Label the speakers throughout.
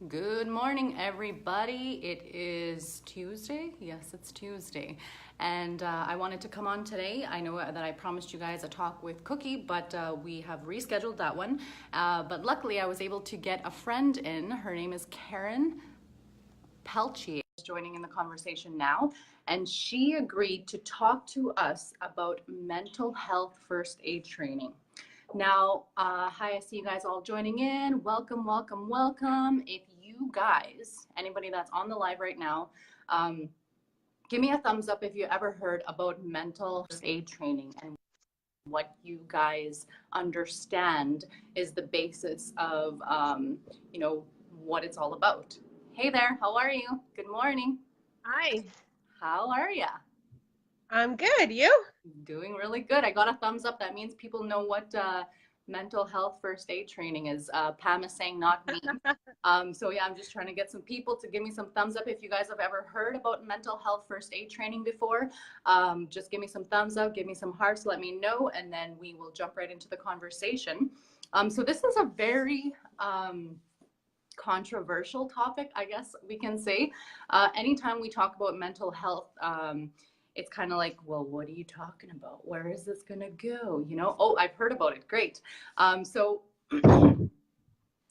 Speaker 1: Good morning, everybody. It is Tuesday. Yes, it's Tuesday. And I wanted to come on today. I know that I promised you guys a talk with Cookie, but we have rescheduled that one. But luckily, I was able to get a friend in. Her name is Karen Peltier, joining in the conversation now. And she agreed to talk to us about mental health first aid training. Now, hi, I see you guys all joining in. Welcome, welcome, welcome. If you guys, anybody that's on the live right now, um, give me a thumbs up if you ever heard about mental first aid training and what you guys understand is the basis of, what it's all about. Hey there, how are you? Good morning.
Speaker 2: Hi,
Speaker 1: How are ya?
Speaker 2: I'm good. You?
Speaker 1: Doing really good. I got a thumbs up. That means people know what mental health first aid training is. Pam is saying not me. So yeah, I'm just trying to get some people to give me some thumbs up if you guys have ever heard about mental health first aid training before. Just give me some thumbs up, give me some hearts, let me know, and then we will jump right into the conversation. So this is a very controversial topic, I guess we can say. Anytime we talk about mental health, it's kind of like, well, what are you talking about? Where is this going to go? Oh, I've heard about it. Great. So,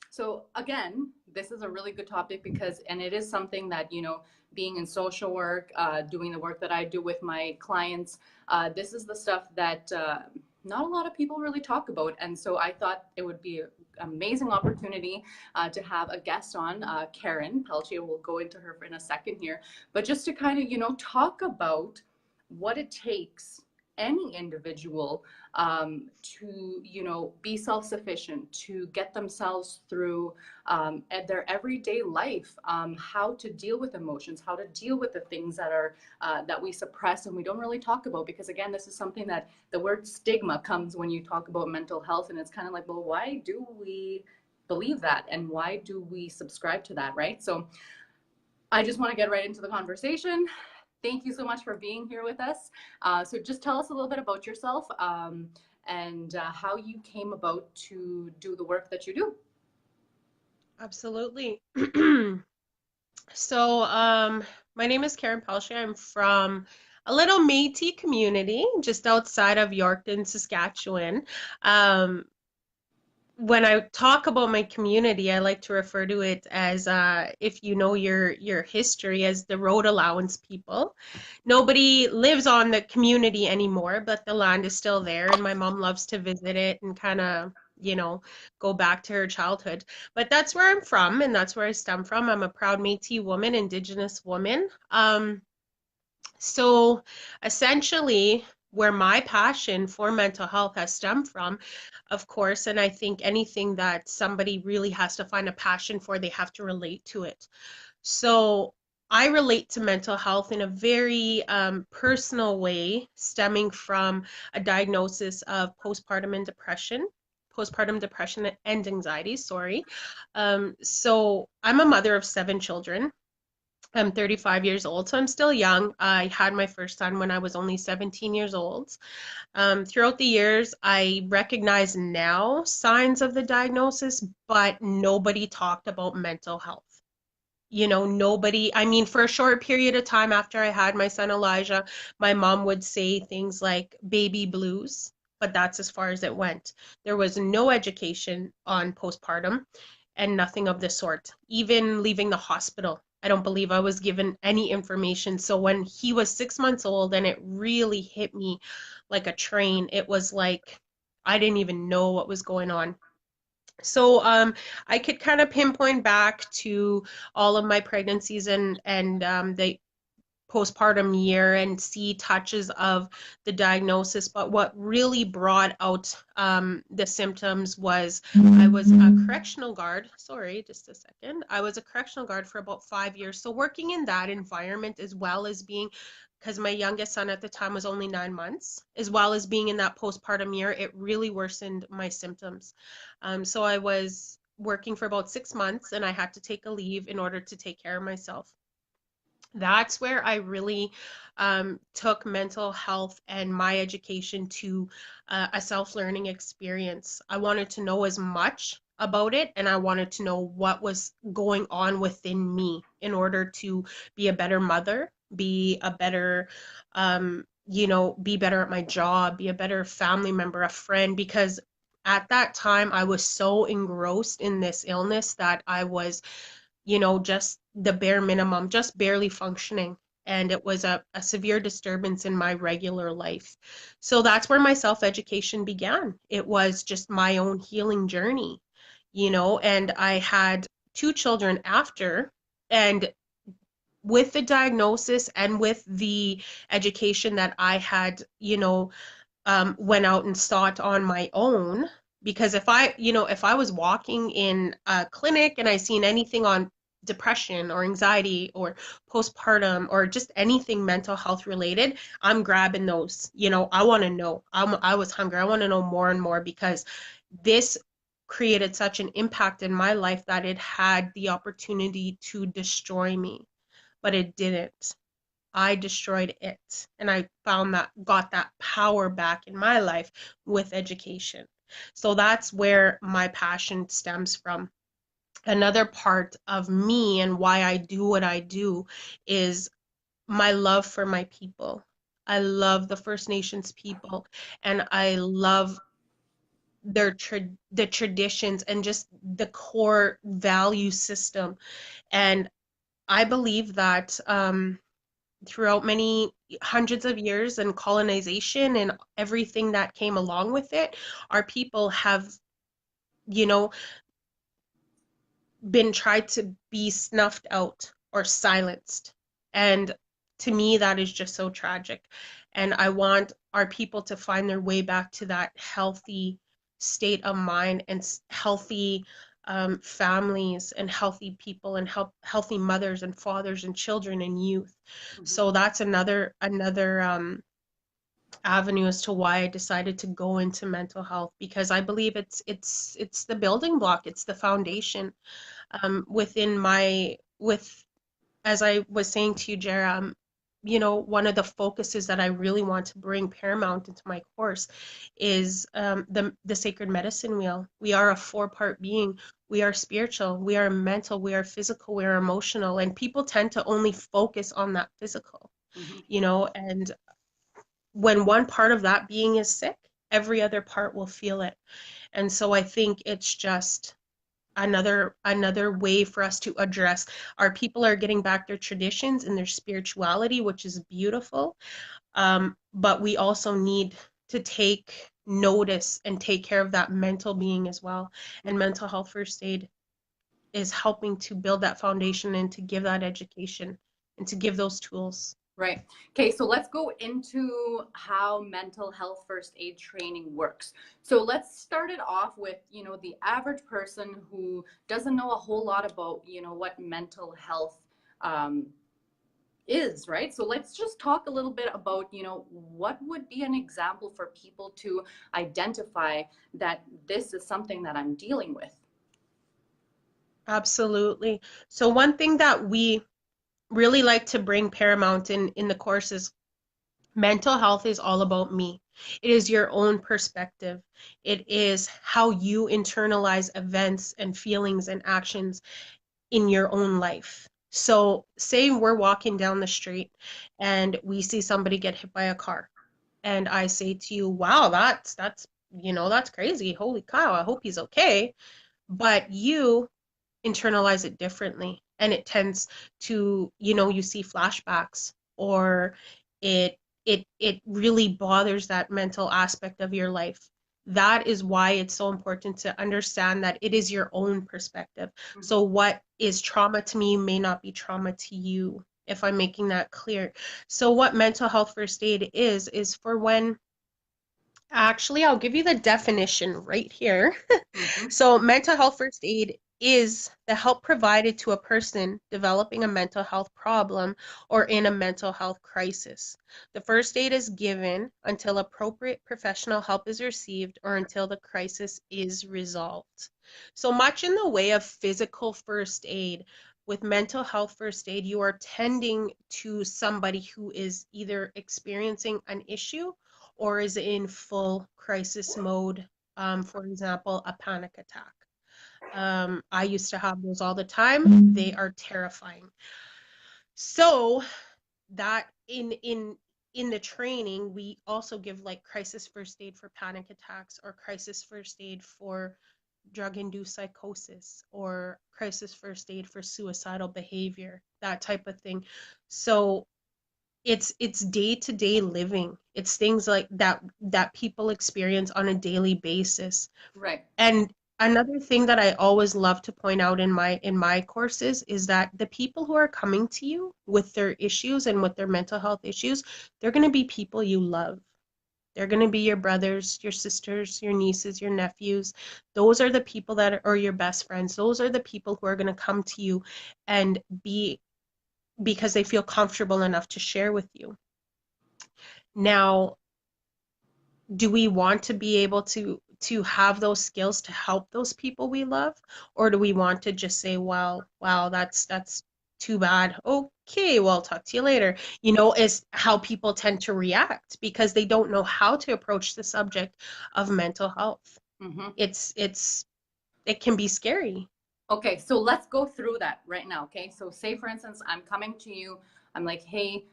Speaker 1: so again, this is a really good topic because, and it is something that, being in social work, doing the work that I do with my clients, this is the stuff that not a lot of people really talk about. And so I thought it would be an amazing opportunity to have a guest on, Karen Peltier. We'll go into her in a second here, but just to kind of, talk about what it takes any individual to be self-sufficient, to get themselves through at their everyday life, how to deal with emotions, how to deal with the things that are that we suppress and we don't really talk about, because again, this is something that the word stigma comes when you talk about mental health, and it's kind of like, well, why do we believe that and why do we subscribe to that, right? So I just want to get right into the conversation. Thank you so much for being here with us. So just tell us a little bit about yourself, and how you came about to do the work that you do.
Speaker 2: Absolutely. So, my name is Karen Peltier. I'm from a little Métis community just outside of Yorkton, Saskatchewan. Um, when I talk about my community, I like to refer to it as, if you know your history, as the road allowance people. Nobody lives on the community anymore, but the land is still there, and my mom loves to visit it and kind of, go back to her childhood. But that's where I'm from, and that's where I stem from. I'm a proud Métis woman, Indigenous woman. So essentially, where my passion for mental health has stemmed from, of course, and I think anything that somebody really has to find a passion for, they have to relate to it. So I relate to mental health in a very personal way, stemming from a diagnosis of postpartum depression and anxiety, sorry. So I'm a mother of 7 children. I'm 35 years old, so I'm still young. I had my first son when I was only 17 years old. Throughout the years, I recognize now signs of the diagnosis, but nobody talked about mental health. Nobody, I mean, for a short period of time after I had my son Elijah, my mom would say things like baby blues, but that's as far as it went. There was no education on postpartum and nothing of the sort. Even leaving the hospital, I don't believe I was given any information. So when he was 6 months old and it really hit me like a train, it was like I didn't even know what was going on. So I could kind of pinpoint back to all of my pregnancies and the postpartum year and see touches of the diagnosis. But what really brought out the symptoms was I was a correctional guard. Sorry, just a second. I was a correctional guard for about 5 years. So working in that environment, as well as being, because my youngest son at the time was only 9 months, as well as being in that postpartum year, it really worsened my symptoms. So I was working for about 6 months and I had to take a leave in order to take care of myself. That's where I really took mental health and my education to a self-learning experience. I wanted to know as much about it, and I wanted to know what was going on within me in order to be a better mother, be a better, be better at my job, be a better family member, a friend, because at that time I was so engrossed in this illness that I was, just the bare minimum, just barely functioning. And it was a severe disturbance in my regular life. So that's where my self education began. It was just my own healing journey, and I had two children after. And with the diagnosis and with the education that I had, went out and sought on my own, because if I was walking in a clinic and I seen anything on depression or anxiety or postpartum or just anything mental health related, I'm grabbing those. I want to know. I was hungry. I want to know more and more, because this created such an impact in my life that it had the opportunity to destroy me, but it didn't. I destroyed it. And I got that power back in my life with education. So that's where my passion stems from. Another part of me and why I do what I do is my love for my people. I love the First Nations people, and I love the traditions and just the core value system. And I believe that throughout many hundreds of years and colonization and everything that came along with it, our people have, you know, been tried to be snuffed out or silenced. And to me, that is just so tragic. And I want our people to find their way back to that healthy state of mind and healthy families and healthy people and healthy mothers and fathers and children and youth.
Speaker 1: Mhm.
Speaker 2: So that's another avenue as to why I decided to go into mental health, because I believe it's the building block, it's the foundation within my with as I was saying to you, Jera, one of the focuses that I really want to bring paramount into my course is the sacred medicine wheel. We are a four-part being. We are spiritual, we are mental, we are physical, we are emotional, and people tend to only focus on that physical,
Speaker 1: Mhm.
Speaker 2: and when one part of that being is sick, every other part will feel it. And so I think it's just another way for us to address our people are getting back their traditions and their spirituality, which is beautiful. But we also need to take notice and take care of that mental being as well. And mental health first aid is helping to build that foundation and to give that education and to give those tools.
Speaker 1: Right. Okay, so let's go into how mental health first aid training works. So let's start it off with, the average person who doesn't know a whole lot about, what mental health um, is, right? So let's just talk a little bit about, what would be an example for people to identify that this is something that I'm dealing with.
Speaker 2: Absolutely. So one thing that we really like to bring paramount in the course is mental health is all about me. It is your own perspective. It is how you internalize events and feelings and actions in your own life. So, say we're walking down the street and we see somebody get hit by a car, and I say to you, "Wow, that's crazy. Holy cow, I hope he's okay." But you internalize it differently, and it tends to, you see flashbacks, or it really bothers that mental aspect of your life. That is why it's so important to understand that it is your own perspective.
Speaker 1: Mhm.
Speaker 2: So what is trauma to me may not be trauma to you, if I'm making that clear. So what mental health first aid is for when actually, I'll give you the definition right here.
Speaker 1: Mhm.
Speaker 2: So, mental health first aid is the help provided to a person developing a mental health problem or in a mental health crisis. The first aid is given until appropriate professional help is received or until the crisis is resolved. So, much in the way of physical first aid, with mental health first aid, you are tending to somebody who is either experiencing an issue or is in full crisis mode, for example, a panic attack. I used to have those all the time. They are terrifying. So that in the training, we also give like crisis first aid for panic attacks or crisis first aid for drug-induced psychosis or crisis first aid for suicidal behavior, that type of thing. So it's day-to-day living. It's things like that people experience on a daily basis.
Speaker 1: Right.
Speaker 2: And another thing that I always love to point out in my courses is that the people who are coming to you with their issues and with their mental health issues, they're going to be people you love. They're going to be your brothers, your sisters, your nieces, your nephews. Those are the people that are, or your best friends. Those are the people who are going to come to you and be because they feel comfortable enough to share with you. Now, do we want to be able to have those skills to help those people we love, or do we want to just say, well, wow, that's too bad, okay, well, talk to you later, is how people tend to react because they don't know how to approach the subject of mental health.
Speaker 1: Mm-hmm.
Speaker 2: It can be scary.
Speaker 1: Okay, so let's go through that right now. Okay, so say for instance, I'm coming to you, I'm like, hey,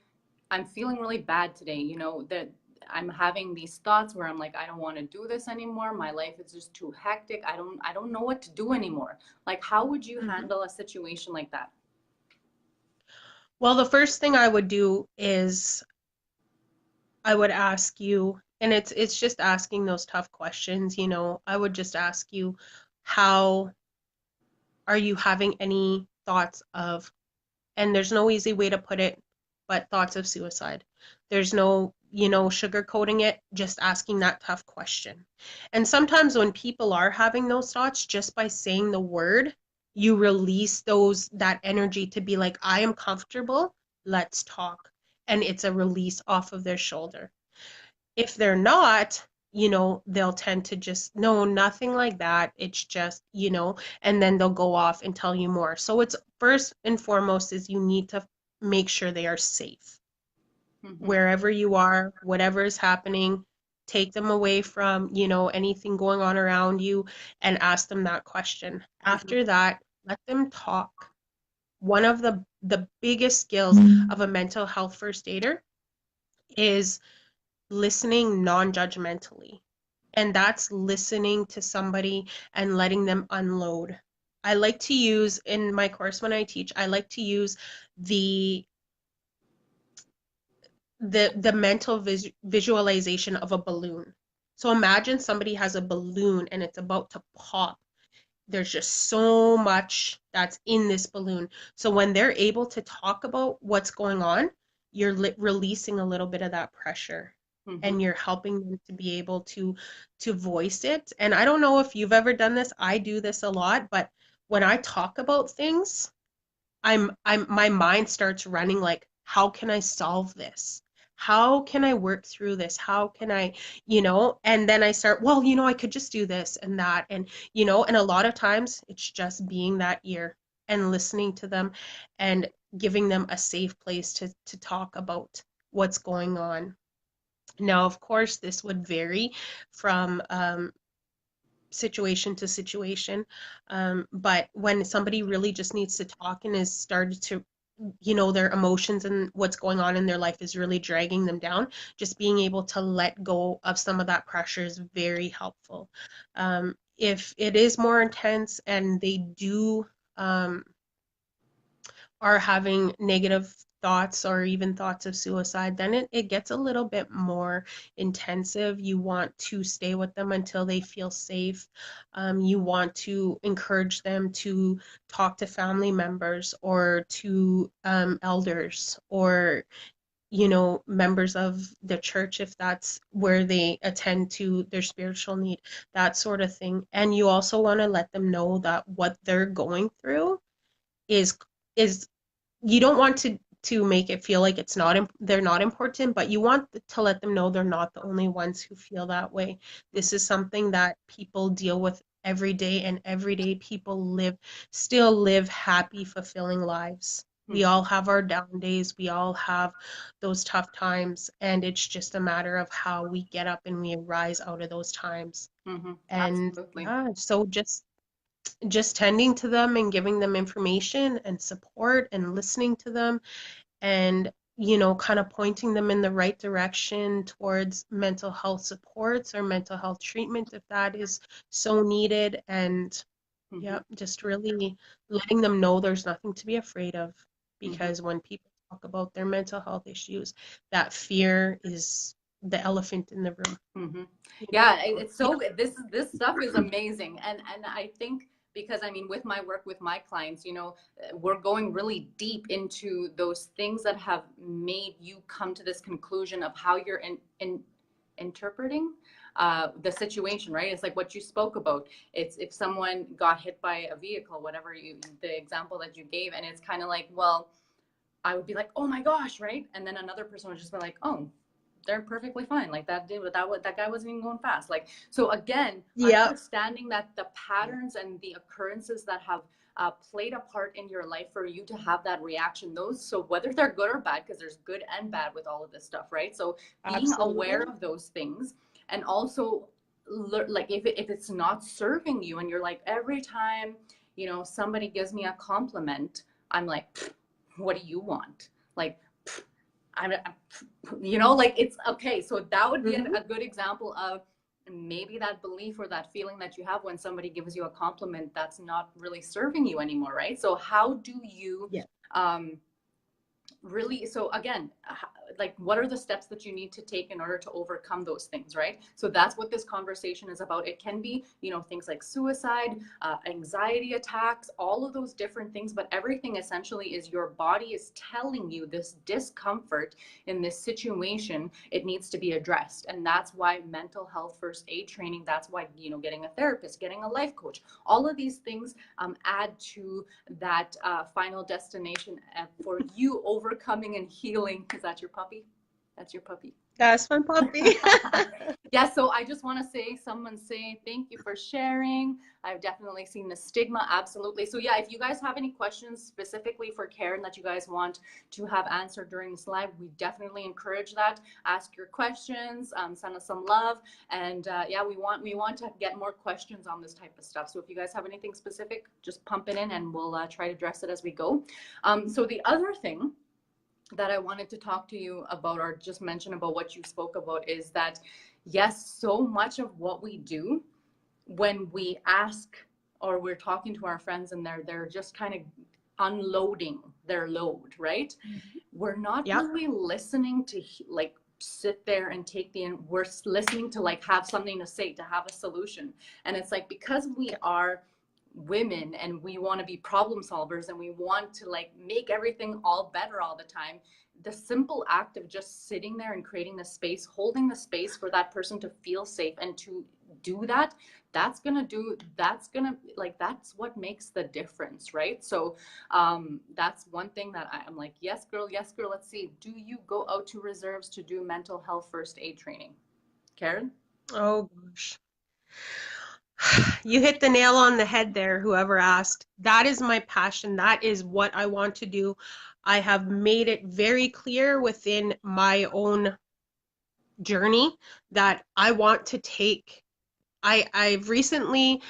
Speaker 1: I'm feeling really bad today. You know, that I'm having these thoughts where I'm like, I don't want to do this anymore. My life is just too hectic. I don't know what to do anymore. Like, how would you
Speaker 2: Mhm.
Speaker 1: handle a situation like that?
Speaker 2: Well, the first thing I would do is I would ask you, and it's just asking those tough questions, I would just ask you, how are you having any thoughts of, and there's no easy way to put it, but thoughts of suicide. There's no, sugarcoating it, just asking that tough question. And sometimes when people are having those thoughts, just by saying the word, you release that energy to be like, I am comfortable, let's talk. And it's a release off of their shoulder. If they're not, they'll tend to just, no, nothing like that. It's just, and then they'll go off and tell you more. So it's first and foremost is you need to make sure they are safe.
Speaker 1: Mm-hmm.
Speaker 2: Wherever you are, whatever is happening, take them away from, anything going on around you and ask them that question.
Speaker 1: Mm-hmm.
Speaker 2: After that, let them talk. One of the biggest skills of a mental health first aider is listening non-judgmentally. And that's listening to somebody and letting them unload. I like to use in my course when I teach, I like to use the the mental visualization of a balloon. So imagine somebody has a balloon and it's about to pop. There's just so much that's in this balloon. So when they're able to talk about what's going on, you're releasing a little bit of that pressure
Speaker 1: Mm-hmm.
Speaker 2: and you're helping them to be able to voice it. And I don't know if you've ever done this. I do this a lot, but when I talk about things, my mind starts running like, how can I solve this? How can I work through this? How can I, and then I start, well, I could just do this and that. And, and a lot of times it's just being that ear and listening to them and giving them a safe place to talk about what's going on. Now, of course, this would vary from situation to situation. But when somebody really just needs to talk and is started to, their emotions and what's going on in their life is really dragging them down, just being able to let go of some of that pressure is very helpful. If it is more intense and they do are having negative thoughts or even thoughts of suicide, then it gets a little bit more intensive. You want to stay with them until they feel safe. You want to encourage them to talk to family members or to elders or members of the church if that's where they attend to their spiritual need, that sort of thing. And you also want to let them know that what they're going through is is you don't want to make it feel like they're not important, but you want to let them know they're not the only ones who feel that way. This is something that people deal with every day, and every day people still live happy, fulfilling lives. We
Speaker 1: Mm-hmm.
Speaker 2: all have our down days, we all have those tough times, and it's just a matter of how we get up and we rise out of those times.
Speaker 1: Mm-hmm.
Speaker 2: And
Speaker 1: Absolutely.
Speaker 2: yeah, so just just tending to them and giving them information and support and listening to them and kind of pointing them in the right direction towards mental health supports or mental health treatment if that is so needed. And
Speaker 1: Mm-hmm.
Speaker 2: yeah, just really letting them know there's nothing to be afraid of,
Speaker 1: Mm-hmm.
Speaker 2: because when people talk about their mental health issues, that fear is the elephant in the room.
Speaker 1: Mm-hmm.
Speaker 2: You
Speaker 1: Yeah,
Speaker 2: know?
Speaker 1: it's so this stuff is amazing, and I think because I mean with my work with my clients, we're going really deep into those things that have made you come to this conclusion of how you're in interpreting the situation, right? It's like what you spoke about. It's if someone got hit by a vehicle, whatever the example that you gave, and it's kind of like, well, I would be like, oh my gosh, right? And then another person would just be like, oh, they're perfectly fine. Like that guy wasn't even going fast. Like, so again,
Speaker 2: Yeah,
Speaker 1: understanding that the patterns and the occurrences that have played a part in your life for you to have that reaction, so whether they're good or bad, because there's good and bad with all of this stuff, right? So being aware
Speaker 2: absolutely.
Speaker 1: of those things, and also like if it's not serving you, and you're like, every time, somebody gives me a compliment, I'm like, what do you want? Like, I'm, like it's okay. So that would be
Speaker 2: Hmm.
Speaker 1: a good example of maybe that belief or that feeling that you have when somebody gives you a compliment that's not really serving you anymore, right? So how do you
Speaker 2: Yeah.
Speaker 1: um, really, so again, like what are the steps that you need to take in order to overcome those things, right? So that's what this conversation is about. It can be things like suicide, anxiety attacks, all of those different things, but everything essentially is your body is telling you this discomfort in this situation, it needs to be addressed. And that's why mental health first aid training, that's why getting a therapist, getting a life coach, all of these things add to that final destination for you overcoming and healing. Is that your puppy? That's your puppy.
Speaker 2: That's my puppy.
Speaker 1: Yeah, so I just want to someone say thank you for sharing. I've definitely seen the stigma, absolutely. So yeah, if you guys have any questions specifically for Karen that you guys want to have answered during this live, we definitely encourage that. Ask your questions, send us some love, and yeah, we want to get more questions on this type of stuff. So if you guys have anything specific, just pump it in, and we'll try to address it as we go. So the other thing that I wanted to talk to you about, or just mention about what you spoke about, is that yes, so much of what we do when we ask or we're talking to our friends and they're just kind of unloading their load, right? We're not
Speaker 2: Yeah.
Speaker 1: really listening to like sit there and take we're listening to like have something to say, to have a solution. And it's like, because we are women and we want to be problem solvers and we want to like make everything all better all the time, the simple act of just sitting there and creating the space, holding the space for that person to feel safe and to do that, that's what makes the difference, right? So that's one thing that I'm like, yes girl, let's see, do you go out to reserves to do mental health first aid training? Karen?
Speaker 2: Oh gosh. You hit the nail on the head there, whoever asked. That is my passion. That is what I want to do. I have made it very clear within my own journey that I want to take. I've recently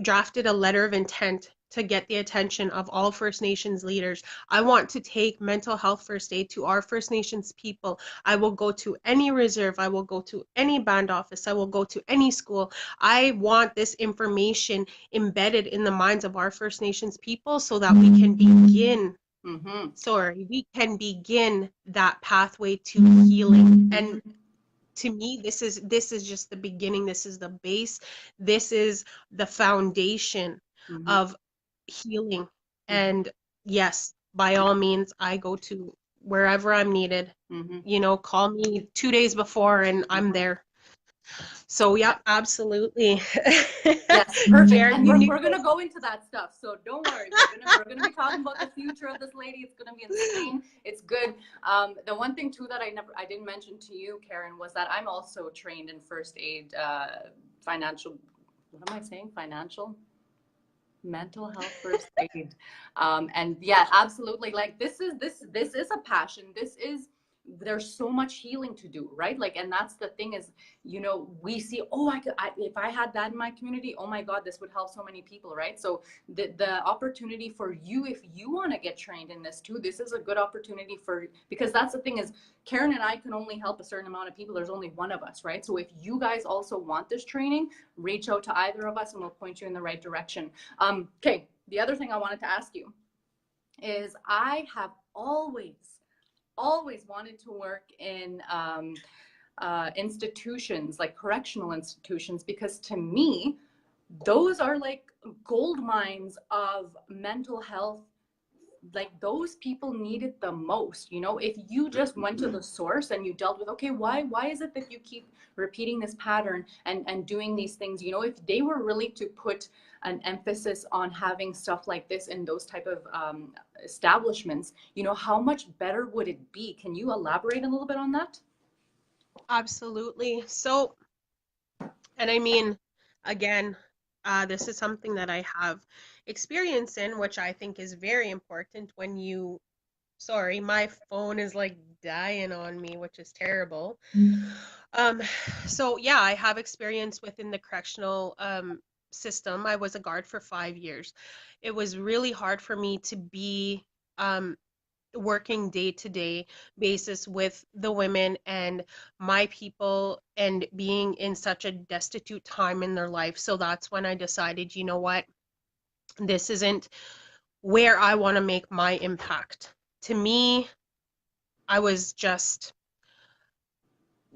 Speaker 2: drafted a letter of intent to get the attention of all First Nations leaders. I want to take mental health first aid to our First Nations people. I will go to any reserve. I will go to any band office. I will go to any school. I want this information embedded in the minds of our First Nations people so that we can begin.
Speaker 1: Mm-hmm.
Speaker 2: Sorry, we can begin that pathway to healing. And to me, this is just the beginning. This is the base. This is the foundation
Speaker 1: Mm-hmm.
Speaker 2: of healing.
Speaker 1: Mm-hmm.
Speaker 2: And yes, by all means, I go to wherever I'm needed.
Speaker 1: Mm-hmm.
Speaker 2: Call me 2 days before and I'm
Speaker 1: Mm-hmm.
Speaker 2: there. So yeah, absolutely.
Speaker 1: Yes, perfect.
Speaker 2: Karen,
Speaker 1: And
Speaker 2: you
Speaker 1: we're,
Speaker 2: knew
Speaker 1: we're gonna
Speaker 2: this.
Speaker 1: go into that stuff. So don't worry. We're gonna be talking about the future of this lady. It's gonna be insane. It's good. The one thing too that I didn't mention to you, Karen, was that I'm also trained in first aid, financial. What am I saying? Financial, mental health first aid. And yeah, absolutely. Like this is a passion. This is there's so much healing to do, right? Like, and that's the thing is, we see, oh, if I had that in my community, oh my God, this would help so many people, right? So the opportunity for you, if you want to get trained in this too, this is a good opportunity because that's the thing is, Karen and I can only help a certain amount of people. There's only one of us, right? So if you guys also want this training, reach out to either of us and we'll point you in the right direction. Okay. The other thing I wanted to ask you is I have always wanted to work in institutions, like correctional institutions, because to me, those are like gold mines of mental health. Like those people need it the most. If you just went to the source and you dealt with, okay, why is it that you keep repeating this pattern and doing these things, if they were really to put an emphasis on having stuff like this in those type of establishments, how much better would it be? Can you elaborate a little bit on that?
Speaker 2: Absolutely. So, and I mean, again, this is something that I have experience in, which I think is very important when you, sorry, my phone is like dying on me, which is terrible. Um, so yeah, I have experience within the correctional system. I was a guard for 5 years. It was really hard for me to be um, working day to day basis with the women and my people and being in such a destitute time in their life. So that's when I decided, you know what, this isn't where I want to make my impact. To me, I was just,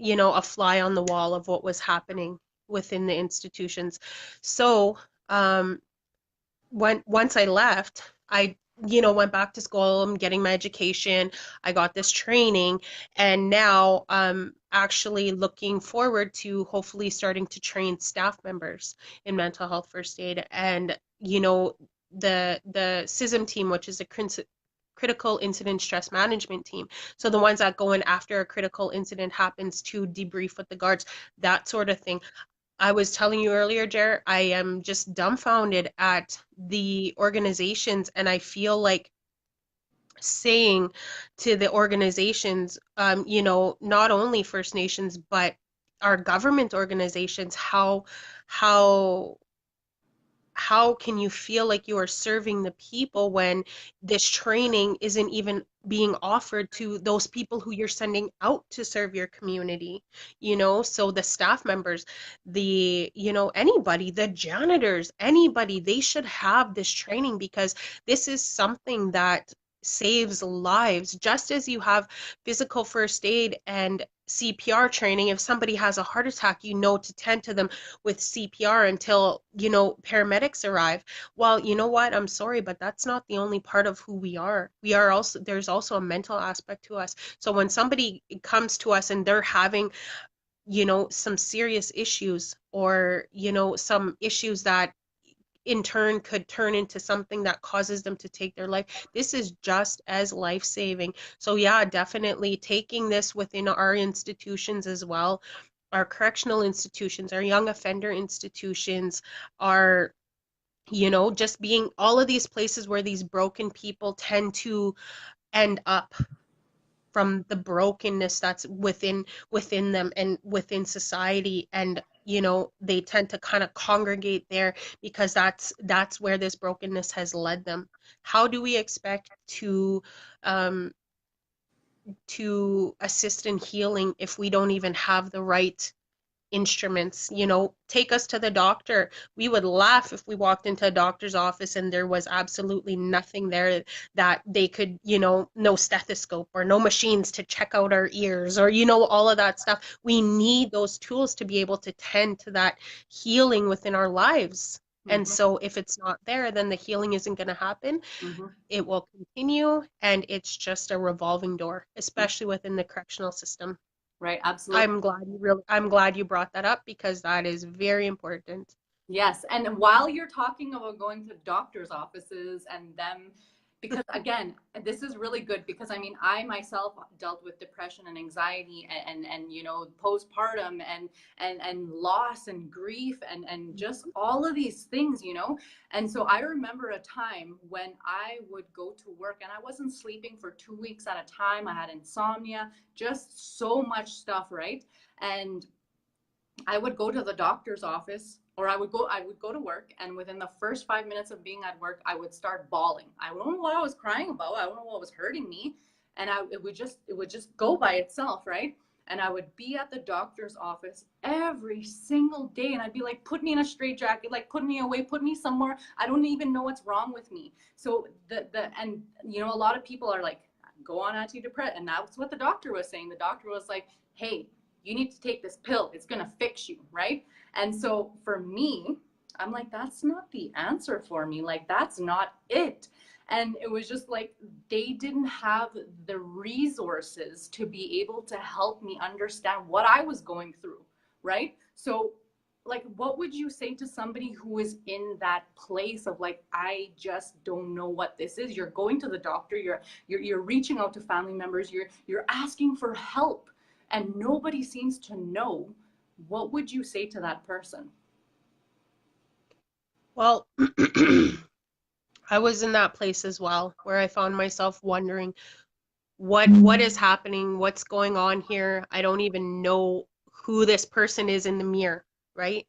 Speaker 2: a fly on the wall of what was happening within the institutions. So, once I left, I went back to school. I'm getting my education. I got this training, and now I'm actually looking forward to hopefully starting to train staff members in mental health first aid. And the CISM team, which is a critical incident stress management team. So the ones that go in after a critical incident happens to debrief with the guards, that sort of thing. I was telling you earlier, Jer, I am just dumbfounded at the organizations, and I feel like saying to the organizations, not only First Nations, but our government organizations, how how can you feel like you are serving the people when this training isn't even being offered to those people who you're sending out to serve your community? So the staff members, anybody, the janitors, anybody, they should have this training, because this is something that saves lives. Just as you have physical first aid and CPR training, if somebody has a heart attack, to tend to them with CPR until, paramedics arrive. Well, you know what? I'm sorry, but that's not the only part of who we are. There's also a mental aspect to us. So when somebody comes to us and they're having, some serious issues, or, some issues that in turn could turn into something that causes them to take their life, this is just as life-saving. So yeah, definitely taking this within our institutions as well, our correctional institutions, our young offender institutions, our, just being all of these places where these broken people tend to end up, from the brokenness that's within them and within society. And they tend to kind of congregate there because that's where this brokenness has led them. How do we expect um to assist in healing if we don't even have the right instruments? Take us to the doctor. We would laugh if we walked into a doctor's office and there was absolutely nothing there, that they could, no stethoscope or no machines to check out our ears, or, all of that stuff. We need those tools to be able to tend to that healing within our lives. And
Speaker 1: Mm-hmm.
Speaker 2: so if it's not there, then the healing isn't going to happen.
Speaker 1: Mm-hmm.
Speaker 2: It will continue, and it's just a revolving door, especially within the correctional system.
Speaker 1: Right, absolutely.
Speaker 2: I'm glad you brought that up, because that is very important.
Speaker 1: Yes, and while you're talking about going to doctors' offices and them, because again, this is really good because I mean, I myself dealt with depression and anxiety and you know, postpartum and loss and grief and just all of these things, you know. And so I remember a time when I would go to work and I wasn't sleeping for 2 weeks at a time. I had insomnia, just so much stuff, right? And I would go to the doctor's office, or I would go to work, and within the first 5 minutes of being at work, I would start bawling. I don't know what I was crying about. I don't know what was hurting me. And it would just go by itself, right? And I would be at the doctor's office every single day, and I'd be like, put me in a straitjacket, like put me away, put me somewhere. I don't even know what's wrong with me. So and you know, a lot of people are like, go on antidepressant, and that's what the doctor was saying. The doctor was like, hey, you need to take this pill. It's going to fix you, right? And so for me, I'm like, that's not the answer for me. Like, that's not it. And it was just like they didn't have the resources to be able to help me understand what I was going through, right? So, like, what would you say to somebody who is in that place of like, I just don't know what this is? You're going to the doctor, you're reaching out to family members, you're asking for help, and nobody seems to know. What would you say to that person?
Speaker 2: Well, I was in that place as well, where I found myself wondering what is happening, what's going on here. I don't even know who this person is in the mirror, right?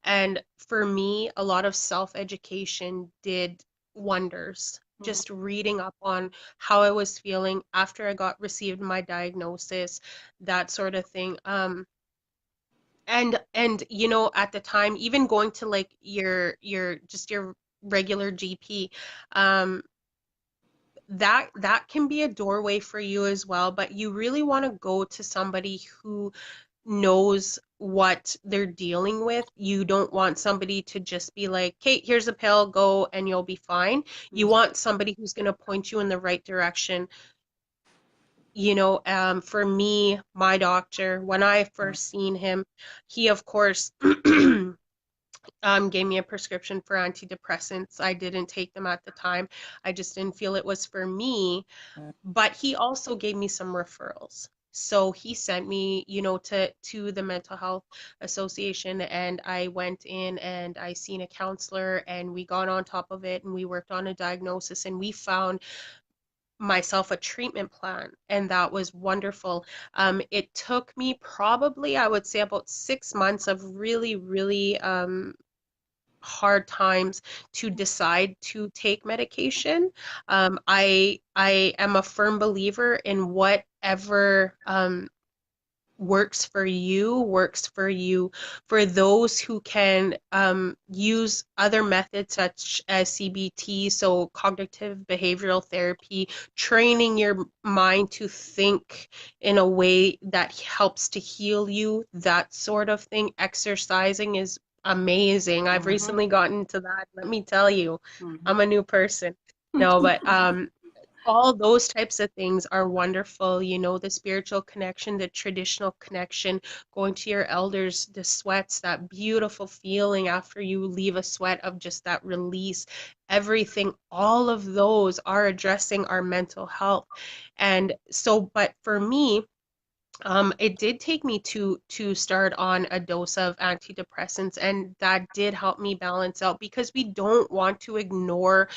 Speaker 2: And for me, a lot of self-education did wonders.
Speaker 1: Mm-hmm.
Speaker 2: Just reading up on how I was feeling after I got received my diagnosis, that sort of thing. And you know, at the time, even going to like your just your regular GP, um, that can be a doorway for you as well, but you really want to go to somebody who knows what they're dealing with. You don't want somebody to just be like, "Hey, here's a pill, go and you'll be fine." You want somebody who's going to point you in the right direction. You know, for me, my doctor, when I first seen him, he of course gave me a prescription for antidepressants. I didn't take them at the time. I just didn't feel it was for me. But he also gave me some referrals. So he sent me, you know, to the mental health association, and I went in and I seen a counselor, and we got on top of it and we worked on a diagnosis, and we found myself a treatment plan, and that was wonderful. It took me probably, I would say, about 6 months of really, really hard times to decide to take medication. I am a firm believer in whatever works for you. For those who can use other methods such as CBT, so cognitive behavioral therapy, training your mind to think in a way that helps to heal you, that sort of thing. Exercising is amazing. I've
Speaker 1: Mm-hmm.
Speaker 2: recently gotten into that. Let me tell you,
Speaker 1: Mm-hmm.
Speaker 2: I'm a new person. No, but all those types of things are wonderful. You know, the spiritual connection, the traditional connection, going to your elders, the sweats, that beautiful feeling after you leave a sweat of just that release, everything, all of those are addressing our mental health. And so, but for me, it did take me to start on a dose of antidepressants, and that did help me balance out because we don't want to ignore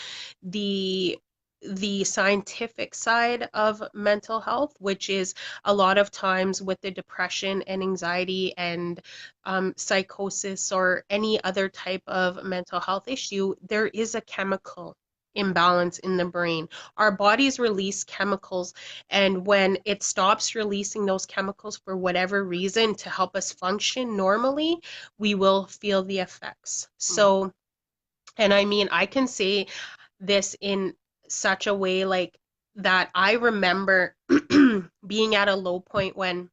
Speaker 2: the the scientific side of mental health, which is a lot of times with the depression and anxiety and psychosis or any other type of mental health issue, there is a chemical imbalance in the brain. Our bodies release chemicals, and when it stops releasing those chemicals for whatever reason to help us function normally, we will feel the effects. So, and I mean, I can say this in such a way like that I remember being at a low point when,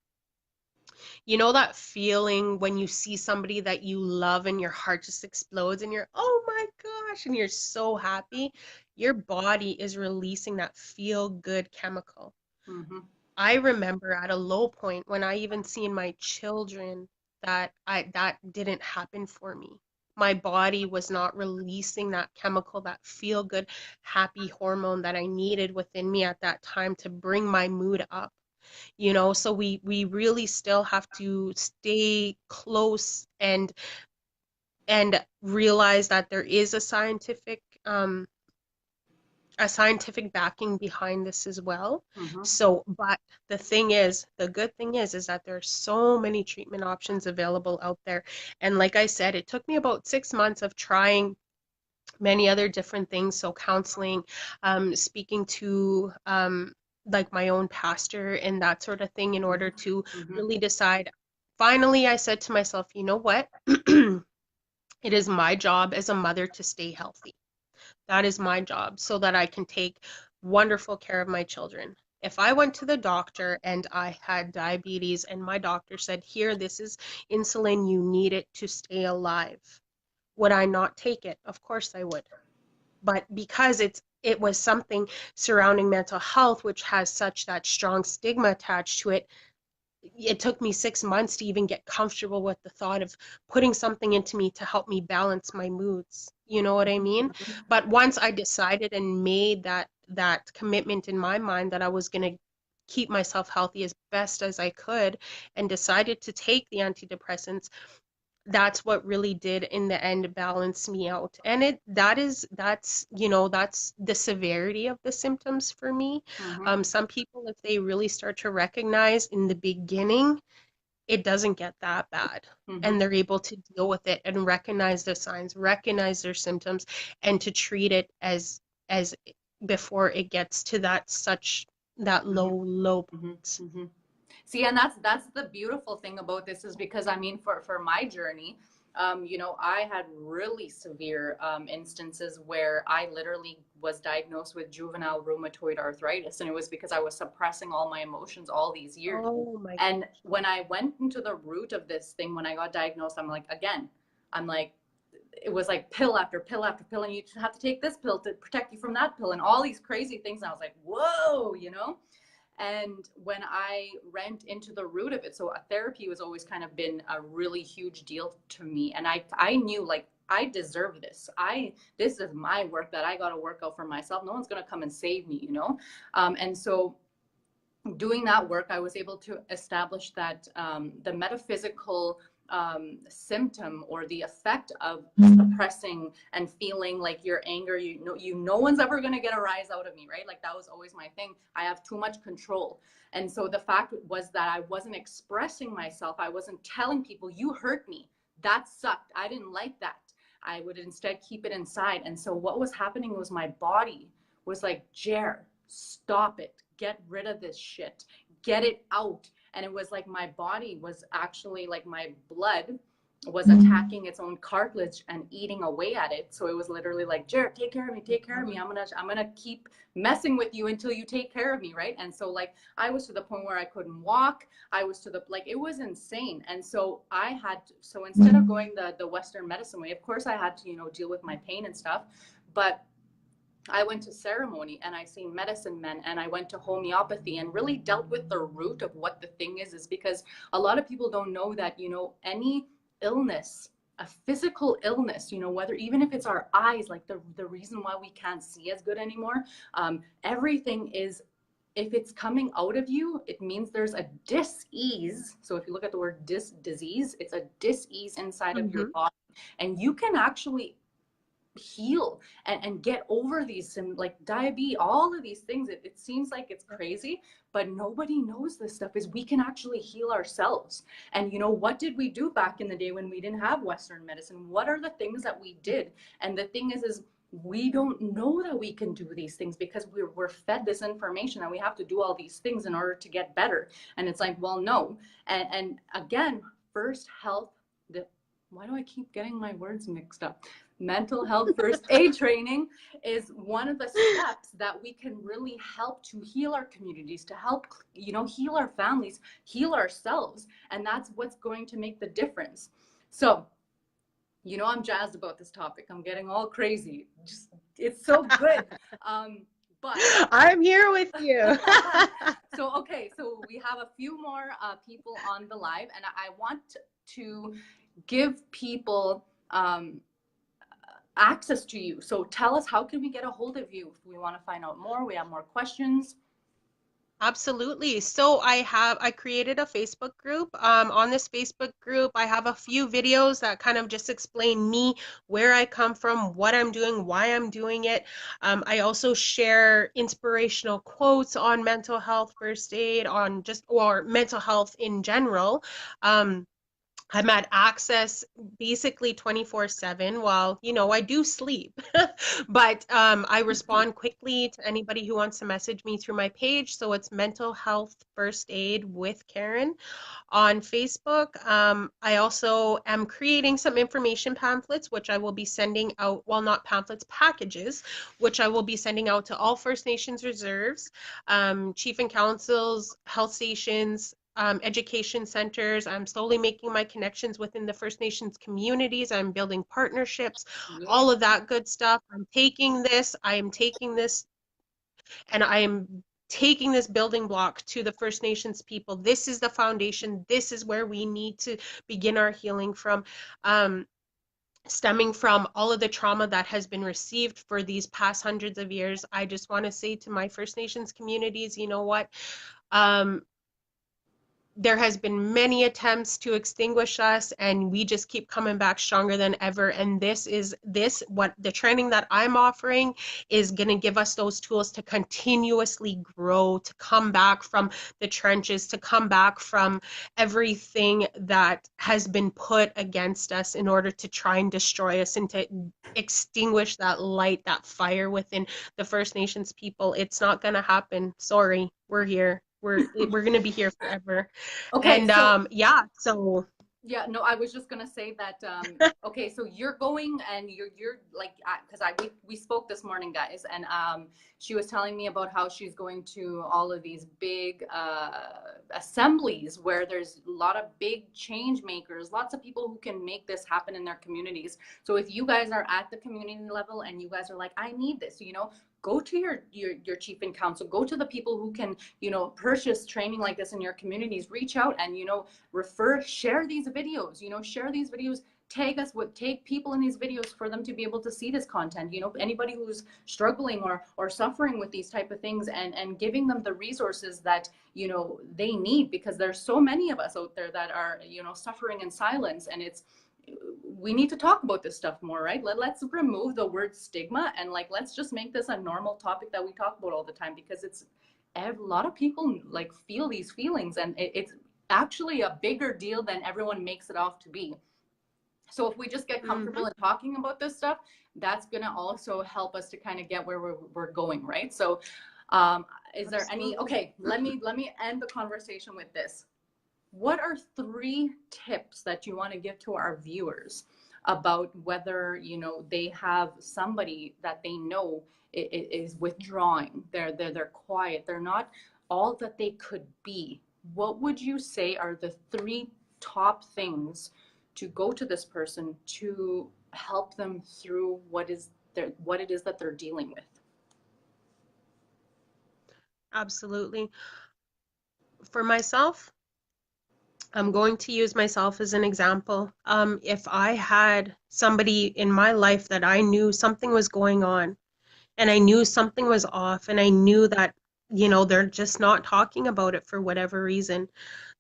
Speaker 2: you know, that feeling when you see somebody that you love and your heart just explodes and you're, oh my gosh, and you're so happy. Your body is releasing that feel good chemical.
Speaker 1: Mm-hmm.
Speaker 2: I remember at a low point when I even seen my children that didn't happen for me. my body was not releasing that chemical, that feel good, happy hormone that I needed within me at that time to bring my mood up. So we really still have to stay close and realize that there is a scientific backing behind this as well.
Speaker 1: Mm-hmm.
Speaker 2: So, but the good thing is that there are so many treatment options available out there. And like I said, it took me about 6 months of trying many other different things. So counseling, speaking to like my own pastor and that sort of thing in order to
Speaker 1: Mm-hmm.
Speaker 2: really decide. Finally, I said to myself, you know what? It is my job as a mother to stay healthy. That is my job so that I can take wonderful care of my children. If I went to the doctor and I had diabetes and my doctor said, here, this is insulin, you need it to stay alive, would I not take it? Of course I would. But because it was something surrounding mental health, which has such that strong stigma attached to it, it took me 6 months to even get comfortable with the thought of putting something into me to help me balance my moods. You know what I mean? But once I decided and made that commitment in my mind that I was going to keep myself healthy as best as I could and decided to take the antidepressants, that's what really did in the end balance me out. And that's the severity of the symptoms for me.
Speaker 1: Mm-hmm.
Speaker 2: Some people, if they really start to recognize in the beginning, it doesn't get that bad,
Speaker 1: Mm-hmm.
Speaker 2: and they're able to deal with it and recognize the signs, recognize their symptoms, and to treat it as before it gets to that
Speaker 1: Mm-hmm.
Speaker 2: low
Speaker 1: Mm-hmm.
Speaker 2: point.
Speaker 1: Mm-hmm. See, and that's the beautiful thing about this is because I mean, for my journey, I had really severe instances where I literally was diagnosed with juvenile rheumatoid arthritis, and it was because I was suppressing all my emotions all these years.
Speaker 2: Oh my
Speaker 1: And when I went into the root of this thing, when I got diagnosed, I'm like, it was like pill after pill after pill, and you have to take this pill to protect you from that pill, and all these crazy things. And I was like, whoa. And when I went into the root of it, so a therapy was always kind of been a really huge deal to me. And I knew like I deserve this. This is my work that I got to work out for myself. No one's going to come and save me. And so doing that work, I was able to establish that the metaphysical symptom or the effect of suppressing and feeling like your anger, no one's ever going to get a rise out of me, right? Like that was always my thing. I have too much control. And so the fact was that I wasn't expressing myself. I wasn't telling people, you hurt me. That sucked. I didn't like that. I would instead keep it inside. And so what was happening was my body was like, Jer, stop it. Get rid of this shit. Get it out. And it was like my body was actually like my blood was attacking its own cartilage and eating away at it. So it was literally like, Jared, take care of me, take care of me. I'm gonna keep messing with you until you take care of me, right? And so like I was to the point where I couldn't walk. I was to the it was insane. And so so instead of going the Western medicine way, of course I had to, deal with my pain and stuff. But I went to ceremony and I seen medicine men and I went to homeopathy and really dealt with the root of what the thing is because a lot of people don't know that, any illness, a physical illness, whether even if it's our eyes, like the reason why we can't see as good anymore, everything is, if it's coming out of you, it means there's a dis-ease. So if you look at the word disease, it's a dis-ease inside of your
Speaker 2: Mhm.
Speaker 1: body. And you can actually heal and get over these like diabetes, all of these things. It seems like it's crazy, but nobody knows this stuff is we can actually heal ourselves. And what did we do back in the day when we didn't have Western medicine? What are the things that we did? And the thing is we don't know that we can do these things because we're fed this information that we have to do all these things in order to get better. And it's like, well, no. And again, first health, why do I keep getting my words mixed up? Mental health first aid training is one of the steps that we can really help to heal our communities, to help, heal our families, heal ourselves. And that's what's going to make the difference. So, I'm jazzed about this topic. I'm getting all crazy. It's so good. But
Speaker 2: I'm here with you.
Speaker 1: so we have a few more people on the live, and I want to give people um, access to you. So tell us, how can we get a hold of you if we want to find out more? We have more questions.
Speaker 2: Absolutely. So I created a Facebook group. On this Facebook group, I have a few videos that kind of just explain me, where I come from, what I'm doing, why I'm doing it. I also share inspirational quotes on mental health first aid, on just or mental health in general. Um, I'm at access basically 24/7 while, I do sleep. But I respond quickly to anybody who wants to message me through my page. So it's Mental Health First Aid with Karen on Facebook. I also am creating some information pamphlets, which I will be sending out, well, not pamphlets, packages, which I will be sending out to all First Nations reserves, chief and councils, health stations, education centers. I'm slowly making my connections within the First Nations communities. I'm building partnerships,
Speaker 1: Yeah.
Speaker 2: all of that good stuff. I am taking this, and I am taking this building block to the First Nations people. This is the foundation. This is where we need to begin our healing from. Um, Stemming from all of the trauma that has been received for these past hundreds of years, I just want to say to my First Nations communities, you know what? Um, there has been many attempts to extinguish us, and we just keep coming back stronger than ever. And this what the training that I'm offering is going to give us those tools to continuously grow, to come back from the trenches, to come back from everything that has been put against us in order to try and destroy us, and to extinguish that light, that fire within the First Nations people. It's not going to happen. Sorry, we're here. We're going to be here forever.
Speaker 1: Okay,
Speaker 2: And
Speaker 1: so
Speaker 2: yeah, so
Speaker 1: yeah, no, I was just gonna say that. Okay, so you're going and you're like, because we spoke this morning, guys, and she was telling me about how she's going to all of these big assemblies where there's a lot of big change makers, lots of people who can make this happen in their communities. So if you guys are at the community level and you guys are like, I need this, go to your chief and council, go to the people who can, purchase training like this in your communities, reach out and share these videos, share these videos, tag people in these videos for them to be able to see this content, anybody who's struggling or suffering with these type of things, and giving them the resources that they need, because there's so many of us out there that are suffering in silence, and we need to talk about this stuff more, right? Let's remove the word stigma, and like, let's just make this a normal topic that we talk about all the time, because it's a lot of people like feel these feelings, and it's actually a bigger deal than everyone makes it out to be. So if we just get comfortable
Speaker 2: mhm,
Speaker 1: in talking about this stuff, that's going to also help us to kind of get where we're going, right? So um, is there any,
Speaker 2: absolutely.
Speaker 1: okay, let me end the conversation with this. What are 3 tips that you want to give to our viewers about whether they have somebody that they know is withdrawing, they're quiet, they're not all that they could be? What would you say are the 3 top things to go to this person to help them through what it is that they're dealing with?
Speaker 2: Absolutely. For myself, I'm going to use myself as an example. If I had somebody in my life that I knew something was going on, and I knew something was off, and I knew that, they're just not talking about it for whatever reason,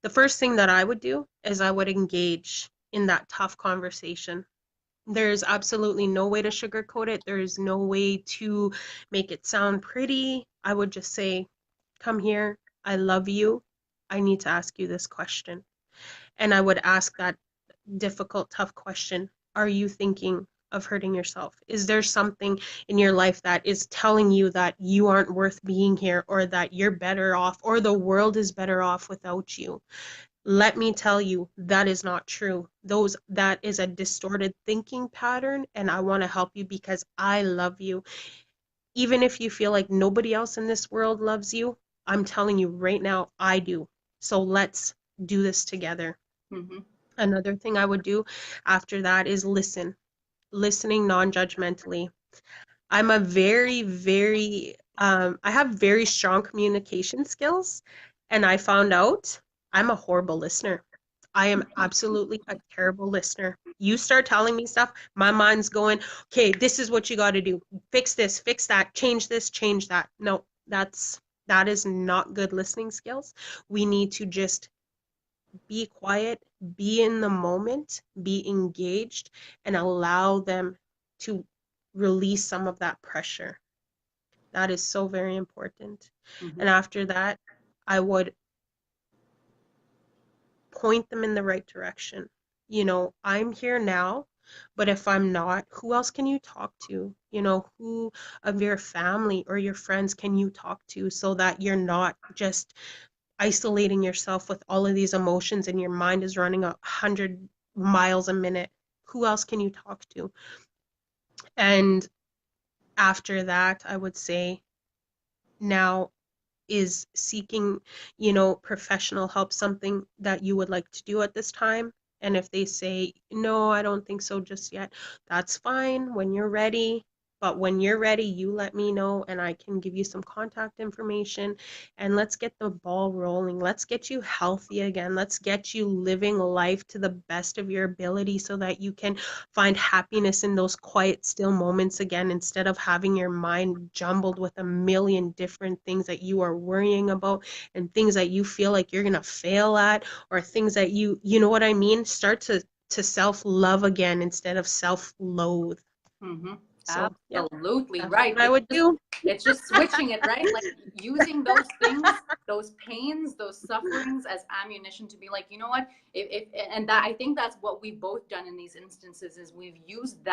Speaker 2: the first thing that I would do is I would engage in that tough conversation. There's absolutely no way to sugarcoat it. There's no way to make it sound pretty. I would just say, come here. I love you. I need to ask you this question. And I would ask that difficult, tough question. Are you thinking of hurting yourself? Is there something in your life that is telling you that you aren't worth being here, or that you're better off, or the world is better off without you? Let me tell you, that is not true. That is a distorted thinking pattern, and I want to help you because I love you. Even if you feel like nobody else in this world loves you, I'm telling you right now, I do. So let's do this together.
Speaker 1: Mm-hmm.
Speaker 2: Another thing I would do after that is listening non-judgmentally. I'm a very, very, I have very strong communication skills, and I found out I'm a horrible listener. I am absolutely a terrible listener. You start telling me stuff, my mind's going, okay, this is what you got to do. Fix this, fix that, change this, change that. No, that is not good listening skills. We need to just be quiet, be in the moment, be engaged, and allow them to release some of that pressure. That is so very important. And
Speaker 1: Mm-hmm.
Speaker 2: after that, I would point them in the right direction. I'm here now, but if I'm not, who else can you talk to? Who of your family or your friends can you talk to so that you're not just isolating yourself with all of these emotions and your mind is running 100 miles a minute? Who else can you talk to? And after that, I would say now, is seeking, professional help something that you would like to do at this time? And if they say, no, I don't think so just yet, that's fine when you're ready. But when you're ready, you let me know and I can give you some contact information and let's get the ball rolling. Let's get you healthy again. Let's get you living life to the best of your ability so that you can find happiness in those quiet, still moments again instead of having your mind jumbled with a million different things that you are worrying about and things that you feel like you're going to fail at, or things that you know what I mean? Start to self-love again instead of self-loathe.
Speaker 1: Mm-hmm.
Speaker 2: So, yeah,
Speaker 1: Absolutely
Speaker 2: that's
Speaker 1: right.
Speaker 2: what I would do.
Speaker 1: It's just switching it, right? Like using those things, those pains, those sufferings as ammunition to be like, you know what? And that I think that's what we've both done in these instances is we've used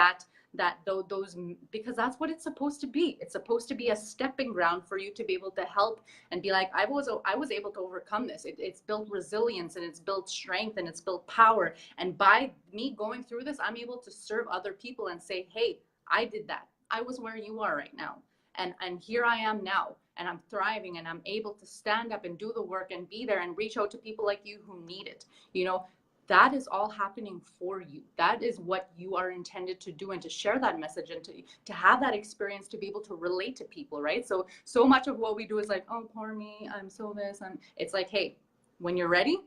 Speaker 1: those because that's what it's supposed to be. It's supposed to be a stepping ground for you to be able to help and be like, I was able to overcome this. It's built resilience and it's built strength and it's built power. And by me going through this, I'm able to serve other people and say, hey, I did that. I was where you are right now. And here I am now and I'm thriving and I'm able to stand up and do the work and be there and reach out to people like you who need it. You know, that is all happening for you. That is what you are intended to do and to share that message and to have that experience to be able to relate to people, right? So much of what we do is like, oh, poor me, I'm so this. And it's like, hey, when you're ready,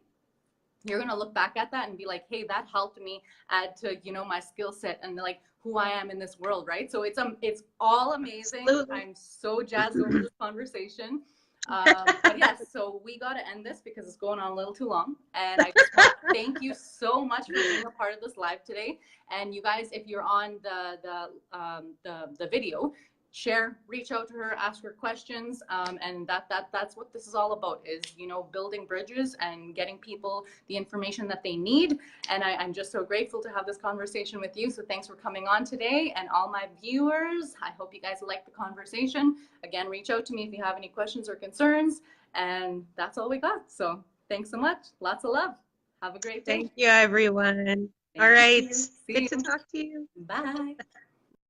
Speaker 1: you're going to look back at that and be like, hey, that helped me add to, my skill set and like who I am in this world, right? So it's all amazing.
Speaker 2: Absolutely.
Speaker 1: I'm so jazzed over this conversation. But yes, so we got to end this because it's going on a little too long. And I just want to thank you so much for being a part of this live today. And you guys, if you're on the video, share, reach out to her, ask her questions, and that's what this is all about, is building bridges and getting people the information that they need. And I'm just so grateful to have this conversation with you. So thanks for coming on today, and all my viewers, I hope you guys like the conversation. Again, reach out to me if you have any questions or concerns, and that's all we got. So thanks so much. Lots of love. Have a great day.
Speaker 2: Thank you, everyone. All
Speaker 1: Thank
Speaker 2: right.
Speaker 1: you. See
Speaker 2: Good to
Speaker 1: you.
Speaker 2: talk to you.
Speaker 1: Bye.